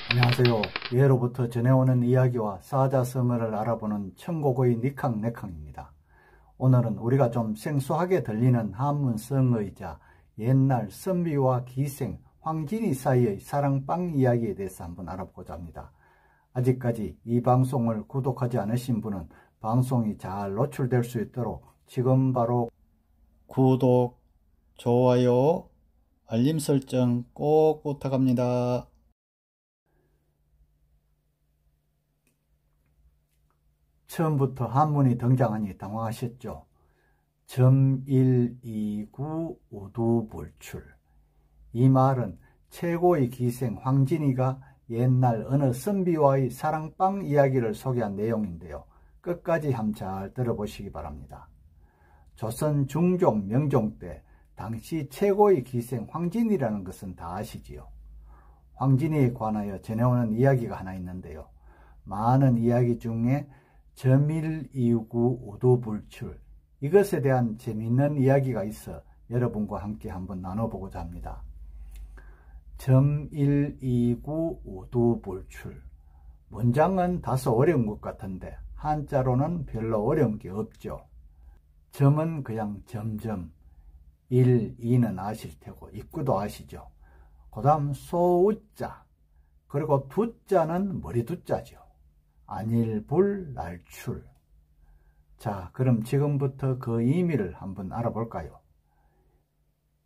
안녕하세요. 예로부터 전해오는 이야기와 사자성어를 알아보는 천곡의 니캉네캉입니다. 오늘은 우리가 좀 생소하게 들리는 한문성어이자 옛날 선비와 기생 황진이 사이의 사랑방 이야기에 대해서 한번 알아보고자 합니다. 아직까지 이 방송을 구독하지 않으신 분은 방송이 잘 노출될 수 있도록 지금 바로 구독, 좋아요, 알림 설정 꼭 부탁합니다. 처음부터 한문이 등장하니 당황하셨죠. 점일이구 우두불출. 이 말은 최고의 기생 황진이가 옛날 어느 선비와의 사랑방 이야기를 소개한 내용인데요. 끝까지 한번 잘 들어보시기 바랍니다. 조선 중종 명종 때 당시 최고의 기생 황진이라는 것은 다 아시지요. 황진이에 관하여 전해오는 이야기가 하나 있는데요. 많은 이야기 중에 점일이구 우두불출, 이것에 대한 재미있는 이야기가 있어 여러분과 함께 한번 나눠보고자 합니다. 점일이구 우두불출. 문장은 다소 어려운 것 같은데 한자로는 별로 어려운 게 없죠. 점은 그냥 점점, 이는 아실 테고 입구도 아시죠. 그 다음 소우자, 그리고 두자는 머리 두자죠. 안일불날출. 자, 그럼 지금부터 그 의미를 한번 알아볼까요?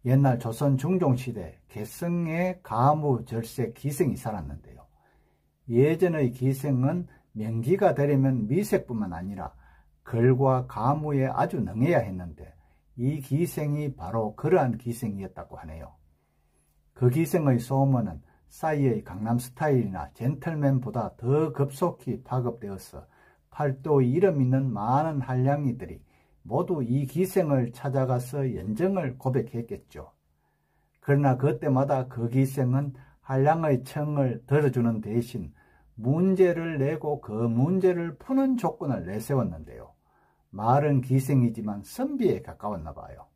옛날 조선 중종시대 개성의 가무 절세 기생이 살았는데요. 예전의 기생은 명기가 되려면 미색뿐만 아니라 글과 가무에 아주 능해야 했는데 이 기생이 바로 그러한 기생이었다고 하네요. 그 기생의 소문은 싸이의 강남스타일이나 젠틀맨보다 더 급속히 파급되어서 팔도의 이름 있는 많은 한량이들이 모두 이 기생을 찾아가서 연정을 고백했겠죠. 그러나 그때마다 그 기생은 한량의 청을 들어주는 대신 문제를 내고 그 문제를 푸는 조건을 내세웠는데요. 말은 기생이지만 선비에 가까웠나 봐요.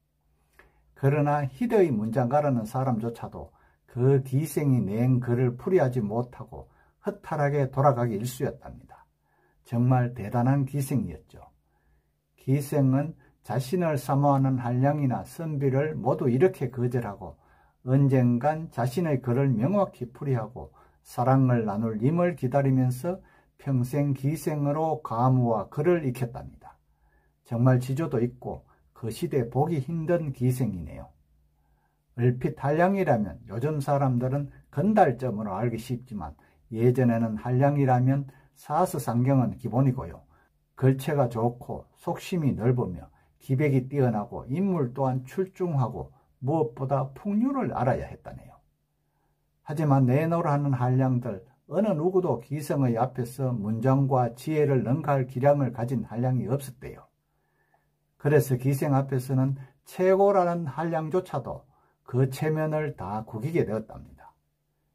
그러나 희대의 문장가라는 사람조차도 그 기생이 낸 글을 풀이하지 못하고 허탈하게 돌아가기 일쑤였답니다. 정말 대단한 기생이었죠. 기생은 자신을 사모하는 한량이나 선비를 모두 이렇게 거절하고 언젠간 자신의 글을 명확히 풀이하고 사랑을 나눌 님을 기다리면서 평생 기생으로 가무와 글을 익혔답니다. 정말 지조도 있고 그 시대 보기 힘든 기생이네요. 얼핏 한량이라면 요즘 사람들은 건달점으로 알기 쉽지만 예전에는 한량이라면 사서상경은 기본이고요. 글체가 좋고 속심이 넓으며 기백이 뛰어나고 인물 또한 출중하고 무엇보다 풍류를 알아야 했다네요. 하지만 내노라하는 한량들 어느 누구도 기생의 앞에서 문장과 지혜를 능가할 기량을 가진 한량이 없었대요. 그래서 기생 앞에서는 최고라는 한량조차도 그 체면을 다 구기게 되었답니다.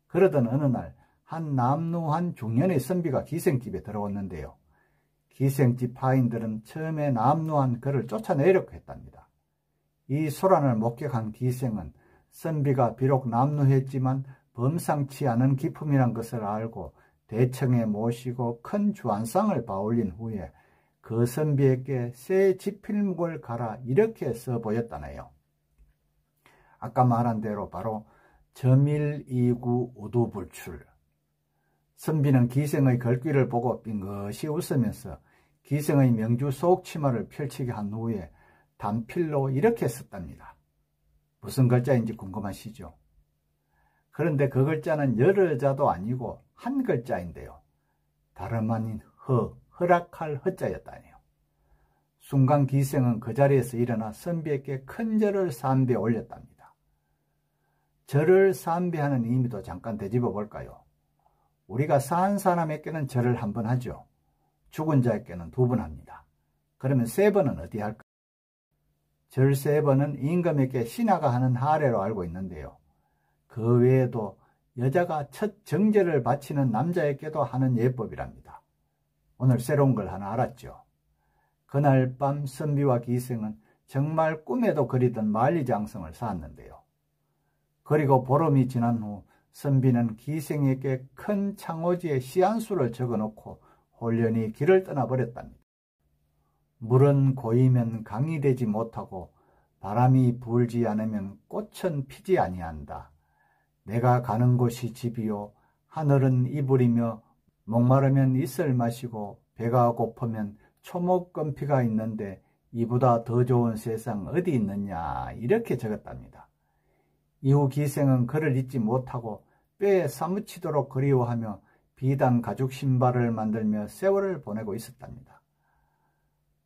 그러던 어느 날 한 남루한 중년의 선비가 기생집에 들어왔는데요. 기생집 하인들은 처음에 남루한 그를 쫓아내려고 했답니다. 이 소란을 목격한 기생은 선비가 비록 남루했지만 범상치 않은 기품이란 것을 알고 대청에 모시고 큰 주안상을 바올린 후에 그 선비에게 새 지필묵을 갈아 이렇게 써 보였다네요. 아까 말한 대로 바로 점일이구 우두불출. 선비는 기생의 글귀를 보고 빙긋이 웃으면서 기생의 명주 속치마를 펼치게 한 후에 단필로 이렇게 썼답니다. 무슨 글자인지 궁금하시죠? 그런데 그 글자는 여러 자도 아니고 한 글자인데요. 다름 아닌 허락할 허자였다네요. 순간 기생은 그 자리에서 일어나 선비에게 큰 절을 삼비에 올렸답니다. 절을 삼비하는 의미도 잠깐 되짚어 볼까요? 우리가 산 사람에게는 절을 한 번 하죠. 죽은 자에게는 2번 합니다. 그러면 3번은 어디 할까요? 절 3번은 임금에게 신하가 하는 하례로 알고 있는데요. 그 외에도 여자가 첫 정제를 바치는 남자에게도 하는 예법이랍니다. 오늘 새로운 걸 하나 알았죠. 그날 밤 선비와 기생은 정말 꿈에도 그리던 만리장성을 쌓았는데요. 그리고 보름이 지난 후 선비는 기생에게 큰 창호지에 시한수를 적어놓고 홀연히 길을 떠나버렸답니다. 물은 고이면 강이 되지 못하고 바람이 불지 않으면 꽃은 피지 아니한다. 내가 가는 곳이 집이요 하늘은 이불이며 목마르면 이슬 마시고 배가 고프면 초목건피가 있는데 이보다 더 좋은 세상 어디 있느냐 이렇게 적었답니다. 이후 기생은 그를 잊지 못하고 뼈에 사무치도록 그리워하며 비단 가죽 신발을 만들며 세월을 보내고 있었답니다.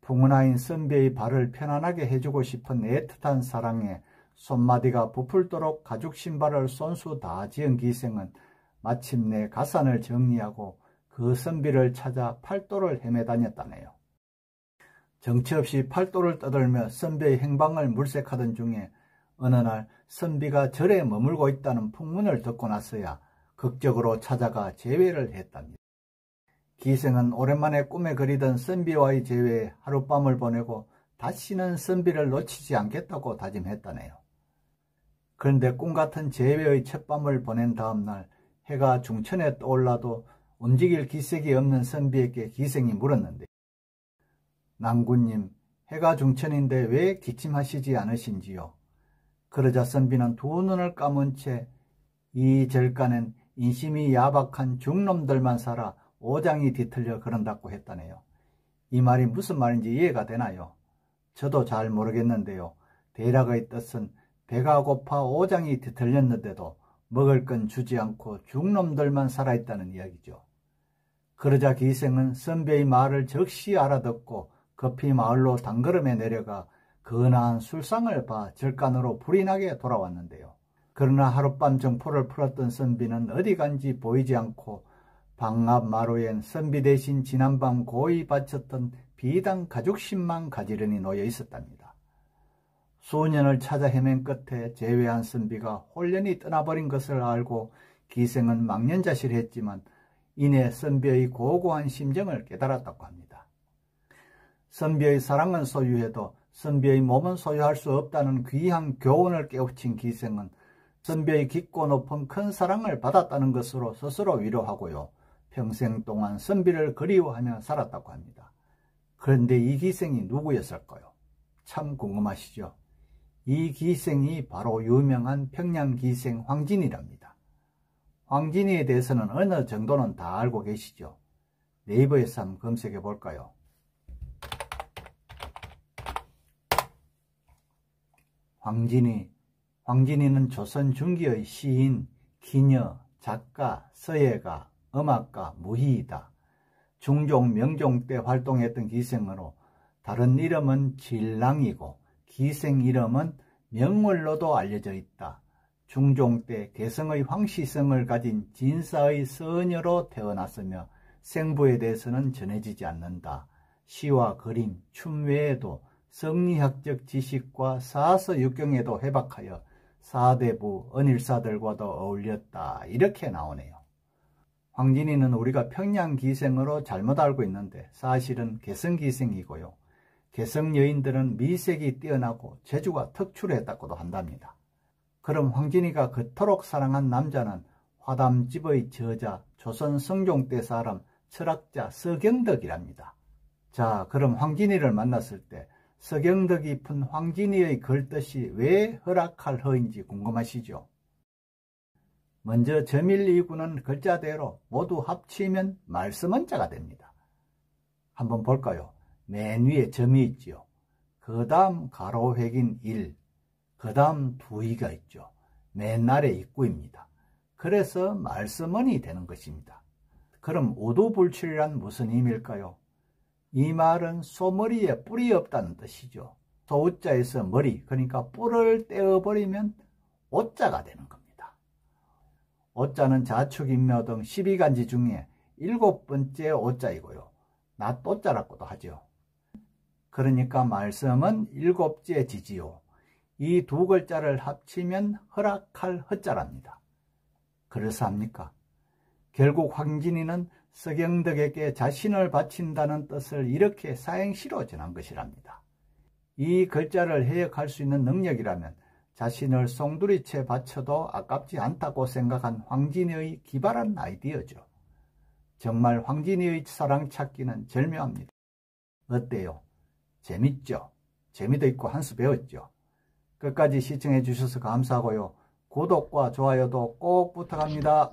풍운하인 선비의 발을 편안하게 해주고 싶은 애틋한 사랑에 손마디가 부풀도록 가죽 신발을 손수 다 지은 기생은 마침내 가산을 정리하고 그 선비를 찾아 팔도를 헤매 다녔다네요. 정처 없이 팔도를 떠돌며 선비의 행방을 물색하던 중에 어느 날 선비가 절에 머물고 있다는 풍문을 듣고 나서야 극적으로 찾아가 재회를 했답니다. 기생은 오랜만에 꿈에 그리던 선비와의 재회에 하룻밤을 보내고 다시는 선비를 놓치지 않겠다고 다짐했다네요. 그런데 꿈같은 재회의 첫밤을 보낸 다음날 해가 중천에 떠올라도 움직일 기색이 없는 선비에게 기생이 물었는데, 낭군님, 해가 중천인데 왜 기침하시지 않으신지요? 그러자 선비는 두 눈을 감은 채 이 절간엔 인심이 야박한 중놈들만 살아 오장이 뒤틀려 그런다고 했다네요. 이 말이 무슨 말인지 이해가 되나요? 저도 잘 모르겠는데요. 대략의 뜻은 배가 고파 오장이 뒤틀렸는데도 먹을 건 주지 않고 중놈들만 살아있다는 이야기죠. 그러자 기생은 선비의 말을 적시 알아듣고 급히 마을로 단걸음에 내려가 근화한 술상을 봐 절간으로 불이 나게 돌아왔는데요. 그러나 하룻밤 정포를 풀었던 선비는 어디 간지 보이지 않고 방 앞 마루엔 선비 대신 지난밤 고이 바쳤던 비단 가죽신만 가지런히 놓여 있었답니다. 수년을 찾아 헤맨 끝에 재회한 선비가 홀연히 떠나버린 것을 알고 기생은 망연자실했지만 이내 선비의 고고한 심정을 깨달았다고 합니다. 선비의 사랑은 소유해도 선비의 몸은 소유할 수 없다는 귀한 교훈을 깨우친 기생은 선비의 깊고 높은 큰 사랑을 받았다는 것으로 스스로 위로하고요. 평생 동안 선비를 그리워하며 살았다고 합니다. 그런데 이 기생이 누구였을까요? 참 궁금하시죠? 이 기생이 바로 유명한 평양기생 황진이랍니다. 황진이에 대해서는 어느 정도는 다 알고 계시죠? 네이버에서 한번 검색해 볼까요? 황진이는 조선 중기의 시인, 기녀, 작가, 서예가, 음악가, 무희이다. 중종, 명종 때 활동했던 기생으로 다른 이름은 진랑이고 기생 이름은 명월로도 알려져 있다. 중종 때 개성의 황시성을 가진 진사의 서녀로 태어났으며 생부에 대해서는 전해지지 않는다. 시와 그림, 춤 외에도 성리학적 지식과 사서육경에도 해박하여 사대부, 언일사들과도 어울렸다. 이렇게 나오네요. 황진이는 우리가 평양기생으로 잘못 알고 있는데 사실은 개성기생이고요. 개성 여인들은 미색이 뛰어나고 재주가 특출했다고도 한답니다. 그럼 황진이가 그토록 사랑한 남자는 화담집의 저자, 조선 성종 때 사람, 철학자 서경덕이랍니다. 자, 그럼 황진이를 만났을 때 서경덕이 푼 황진이의 글뜻이 왜 허락할 허인지 궁금하시죠? 먼저 점일이구는 글자대로 모두 합치면 말씀원자가 됩니다. 한번 볼까요? 맨 위에 점이 있죠. 그 다음 가로획인 1, 그 다음 두이가 있죠. 맨 아래 입구입니다. 그래서 말씀원이 되는 것입니다. 그럼 우두불출이란 무슨 의미일까요? 이 말은 소머리에 뿔이 없다는 뜻이죠. 소우자에서 머리, 그러니까 뿔을 떼어버리면 오자가 되는 겁니다. 오자는 자축인묘 등 12간지 중에 7번째 오자이고요. 낫오자라고도 하죠. 그러니까 말씀은 7째 지지요. 이 두 글자를 합치면 허락할 허자랍니다. 그래서 합니까? 결국 황진이는 석영덕에게 자신을 바친다는 뜻을 이렇게 사행시로 전한 것이랍니다. 이 글자를 해역할 수 있는 능력이라면 자신을 송두리째 바쳐도 아깝지 않다고 생각한 황진이의 기발한 아이디어죠. 정말 황진이의 사랑 찾기는 절묘합니다. 어때요? 재밌죠? 재미도 있고 한 수 배웠죠? 끝까지 시청해 주셔서 감사하고요. 구독과 좋아요도 꼭 부탁합니다.